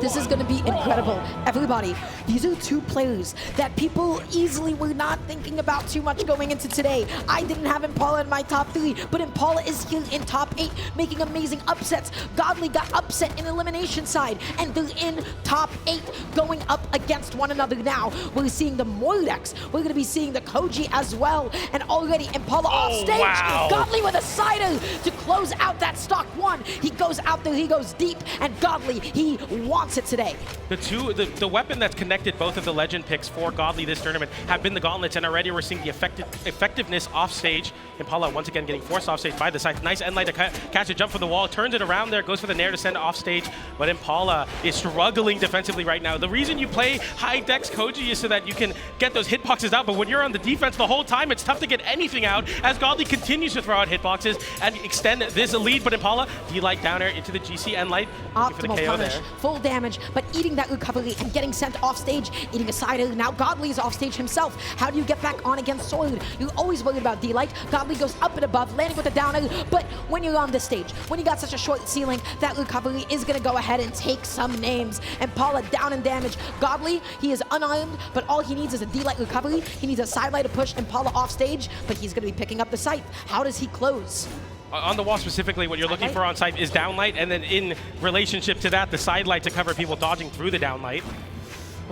This is going to be incredible. Everybody, these are two players that people easily were not thinking about too much going into today. I didn't have Impala in my top 3, but Impala is here in top 8, making amazing upsets. Godly got upset in elimination side, and they're in top 8, going up against one another now. We're seeing the Mordex. We're going to be seeing the Koji as well, and already Impala off stage. Wow. Godly with a cider to close out that stock 1. He goes out there, he goes deep, and Godly, he wants it today. The weapon that's connected both of the legend picks for Godly this tournament have been the gauntlets, and already we're seeing the effectiveness off stage. Impala once again getting forced off stage by the side. Nice end light to catch a jump from the wall, turns it around there, goes for the nair to send off stage, but Impala is struggling defensively right now. The reason you play high dex Koji is so that you can get those hitboxes out, but when you're on the defense the whole time, it's tough to get anything out as Godly continues to throw out hitboxes and extend this lead, but Impala, D-Light down air into the GC end light. Optimal punish, full damage, but eating that recovery and getting sent off stage, eating a cider. Now Godly is off stage himself. How do you get back on against Soiled? You're always worried about D-Light. Godly goes up and above, landing with the down air, but when you're on this stage, when you got such a short ceiling, that recovery is gonna go ahead and take some names. Impala down in damage. Godly, he is unarmed, but all he needs is a D-Light recovery. He needs a side light to push Impala off stage, but he's gonna be picking up the site. How does he close? On the wall specifically, what you're looking for on site is downlight, and then in relationship to that, the side light to cover people dodging through the downlight.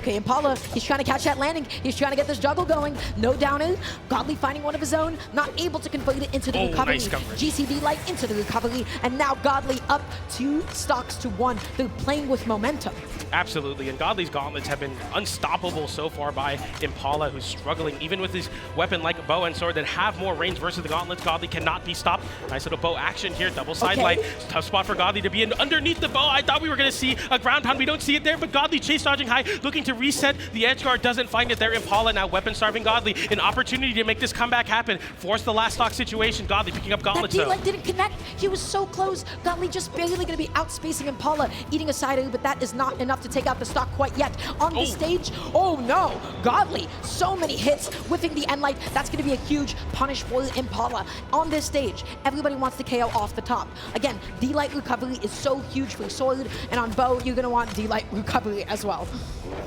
Okay, Impala, he's trying to catch that landing. He's trying to get this juggle going. No downer. Godly finding one of his own, not able to convert it into the recovery. Nice coverage. GCD light into the recovery, and now Godly up 2 stocks to 1. They're playing with momentum. Absolutely, and Godly's gauntlets have been unstoppable so far by Impala, who's struggling even with his weapon like bow and sword that have more range versus the gauntlets. Godly cannot be stopped. Nice little bow action here, double side light. Tough spot for Godly to be in underneath the bow. I thought we were going to see a ground pound. We don't see it there, but Godly chase dodging high, looking to reset. The edge guard doesn't find it there. Impala now weapon starving Godly. An opportunity to make this comeback happen. Force the last stock situation. Godly picking up gauntlets though. That D-Light didn't connect. He was so close. Godly just barely going to be outspacing Impala, eating a cider, but that is not enough to take out the stock quite yet. On the stage, oh no, Godly, so many hits, whipping the end light. That's going to be a huge punish for Impala. On this stage, everybody wants the KO off the top. Again, D-Light recovery is so huge for Sword, and on bow, you're going to want D-Light recovery as well.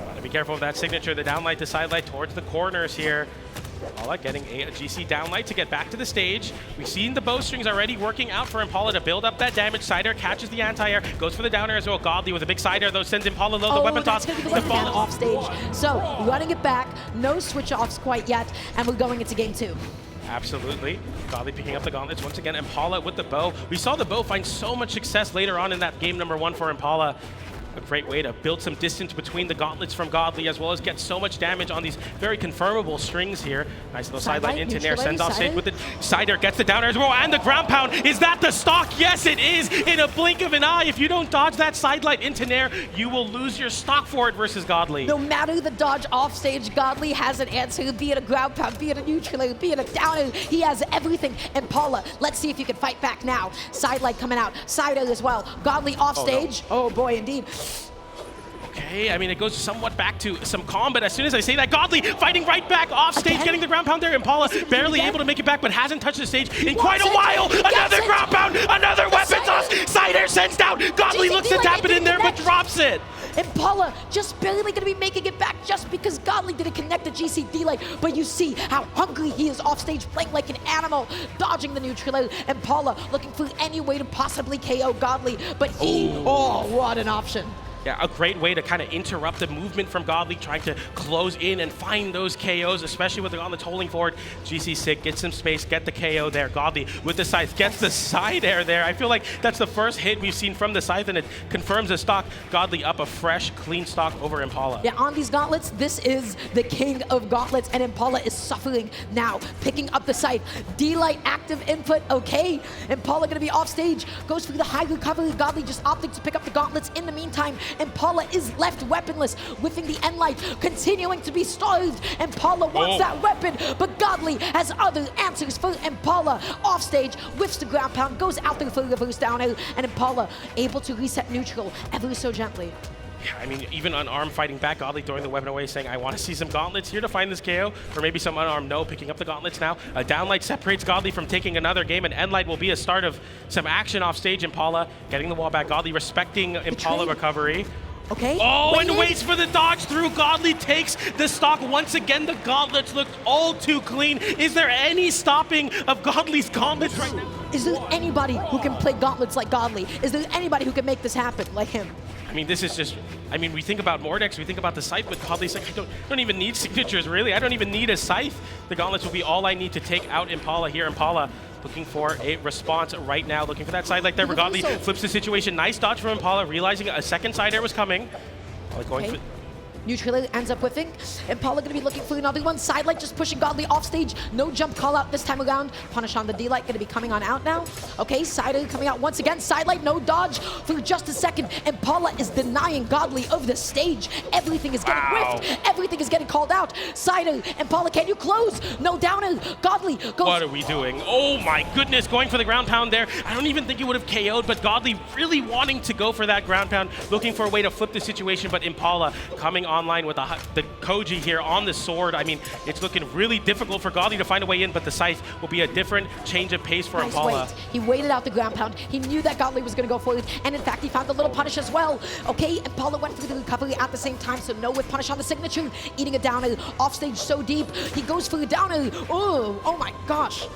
Gotta be careful of that signature, the downlight to side light towards the corners here. Impala getting a GC downlight to get back to the stage. We've seen the bowstrings already working out for Impala to build up that damage. Sider catches the anti-air, goes for the down air as well. Godly with a big side air though sends Impala low. The weapon toss. The fall off stage. So running it back, no switch offs quite yet, and we're going into game 2. Absolutely. Godly picking up the gauntlets once again. Impala with the bow. We saw the bow find so much success later on in that game number 1 for Impala. A great way to build some distance between the gauntlets from Godly, as well as get so much damage on these very confirmable strings here. Nice little side light into nair, sends off stage with the side air, gets the down air as well, and the ground pound. Is that the stock? Yes, it is, in a blink of an eye. If you don't dodge that side light into nair, you will lose your stock for it versus Godly. No matter the dodge off stage, Godly has an answer, be it a ground pound, be it a neutral, be it a downer. He has everything. Impala, let's see if you can fight back now. Side light coming out, side air as well. Godly off stage. Oh boy, indeed. Okay, I mean, it goes somewhat back to some calm, but as soon as I say that, Godly fighting right back off stage, getting the ground pound there. Impala barely able to make it back, but hasn't touched the stage in quite a while. Another ground pound, another weapon toss. Side air sends down. Godly looks to tap it in there, but drops it. Impala just barely going to be making it back just because Godly didn't connect the GC D-Light, but you see how hungry he is off stage, playing like an animal, dodging the neutral. Impala looking for any way to possibly KO Godly, but he, oh, what an option. Yeah, a great way to kind of interrupt the movement from Godly, trying to close in and find those KOs, especially with the gauntlets holding forward. GC sick, get some space, get the KO there. Godly with the scythe, gets the side air there. I feel like that's the first hit we've seen from the scythe, and it confirms the stock. Godly up a fresh, clean stock over Impala. Yeah, on these gauntlets, this is the king of gauntlets, and Impala is suffering now, picking up the scythe. D-Light active input, okay. Impala gonna be off stage, goes for the high recovery. Godly just opting to pick up the gauntlets. In the meantime, Impala is left weaponless, whiffing the end light, continuing to be starved. Impala wants that weapon, but Godly has other answers for Impala. Off stage, whiffs the ground pound, goes out there for a reverse down air, and Impala able to reset neutral ever so gently. Yeah, I mean, even unarmed fighting back, Godly throwing the weapon away, saying, I want to see some gauntlets here to find this KO, or maybe some unarmed no, picking up the gauntlets now. A downlight separates Godly from taking another game, and endlight will be a start of some action off stage. Impala getting the wall back. Godly respecting Impala recovery. Okay? Oh, Wait and waits for the dodge through. Godly takes the stock. Once again, the gauntlets look all too clean. Is there any stopping of Godly's gauntlets right now? Is there anybody who can play gauntlets like Godly? Is there anybody who can make this happen like him? I mean, this is just, I mean, we think about Mordex, we think about the Scythe, but Godly's like, I don't even need signatures, really. I don't even need a Scythe. The gauntlets will be all I need to take out Impala here. Impala looking for a response right now, looking for that side like there. Godly flips the situation. Nice dodge from Impala, realizing a second side air was coming. Going for Neutral ends up whiffing. Impala going to be looking for another one. Sidelight just pushing Godly off stage. No jump call out this time around. Punish on the D-Light going to be coming on out now. Okay, Sidelight coming out once again. Sidelight, no dodge for just a second. Impala is denying Godly of the stage. Everything is getting whiffed. Everything is getting called out. Sidelight, Impala, can you close? No downer. Godly goes. What are we doing? Oh my goodness, going for the ground pound there. I don't even think it would have KO'd, but Godly really wanting to go for that ground pound, looking for a way to flip the situation, but Impala coming online with the Koji here on the sword. I mean, it's looking really difficult for Godly to find a way in, but the Scythe will be a different change of pace for Impala. Wait. He waited out the ground pound. He knew that Godly was going to go for it, and in fact, he found the little punish as well. Okay, Impala went through the recovery at the same time, so no with punish on the signature, eating a downer, offstage so deep. He goes for the downer. Oh my gosh.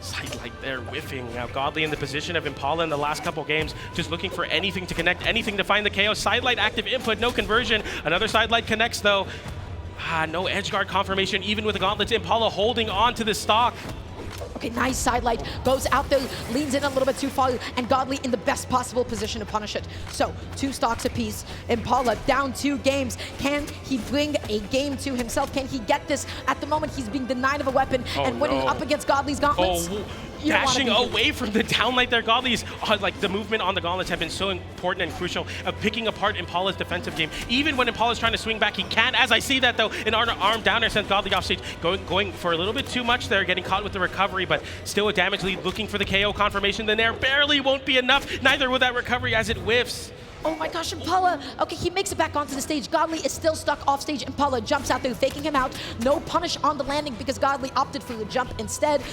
Sidelight there whiffing. Now Godly in the position of Impala in the last couple games, just looking for anything to connect, anything to find the KO. Sidelight active input, no conversion. Another Sidelight connects though. No edge guard confirmation, even with the gauntlets. Impala holding on to the stock. Okay, nice sidelight, goes out there, leans in a little bit too far, and Godly in the best possible position to punish it. So, 2 stocks apiece. Impala down 2 games. Can he bring a game to himself? Can he get this? At the moment, he's being denied of a weapon, and when he's up against Godly's gauntlets, dashing away from the downlight there. Godly's, like the movement on the gauntlets have been so important and crucial of picking apart Impala's defensive game. Even when Impala's trying to swing back, he can't. As I see that though, an arm downer sends Godly off stage, going for a little bit too much there, getting caught with the recovery, but still a damage lead, looking for the KO confirmation. The Nair barely won't be enough, neither will that recovery as it whiffs. Oh my gosh, Impala. Okay, he makes it back onto the stage. Godly is still stuck off stage. Impala jumps out there, faking him out. No punish on the landing because Godly opted for the jump instead.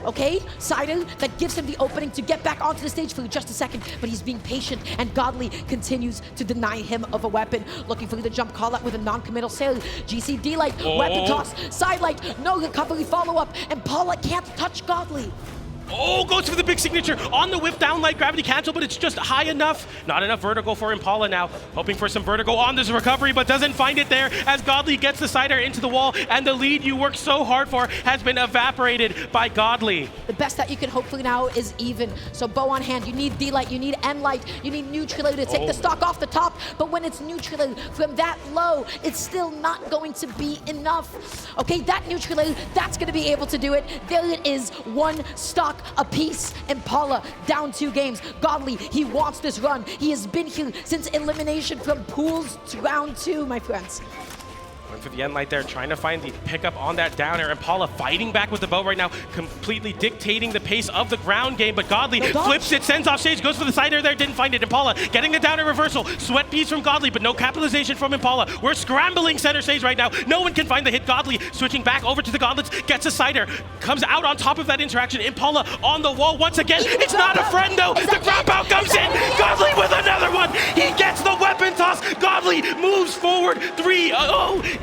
Okay, Cider, that gives him the opening to get back onto the stage for just a second, but he's being patient, and Godly continues to deny him of a weapon. Looking for the jump call out with a non-committal sail. GC D-Light, weapon toss, Sidelight, no recovery follow-up. Impala can't touch Godly. Oh, goes for the big signature on the whip down light gravity cancel, but it's just high enough. Not enough vertical for Impala now. Hoping for some vertical on this recovery, but doesn't find it there as Godly gets the side air into the wall, and the lead you worked so hard for has been evaporated by Godly. The best that you can hope for now is even. So bow on hand, you need D-Light, you need N-Light, you need neutral to take the stock off the top, but when it's neutral from that low, it's still not going to be enough. Okay, that neutral, that's going to be able to do it. There it is, 1 stock apiece. Impala down 2 games. Godly, he wants this run. He has been here since elimination from pools to round 2, my friends. Going for the end light there, trying to find the pickup on that down air. Impala fighting back with the bow right now, completely dictating the pace of the ground game, but Godly flips it, sends off stage, goes for the side air there, didn't find it. Impala getting the down air reversal, sweat piece from Godly, but no capitalization from Impala. We're scrambling center stage right now. No one can find the hit. Godly switching back over to the gauntlets, gets a side air, comes out on top of that interaction. Impala on the wall once again. It's not a friend though. The grab out comes in. Godly with another one. He gets the weapon toss. Godly moves forward 3-0.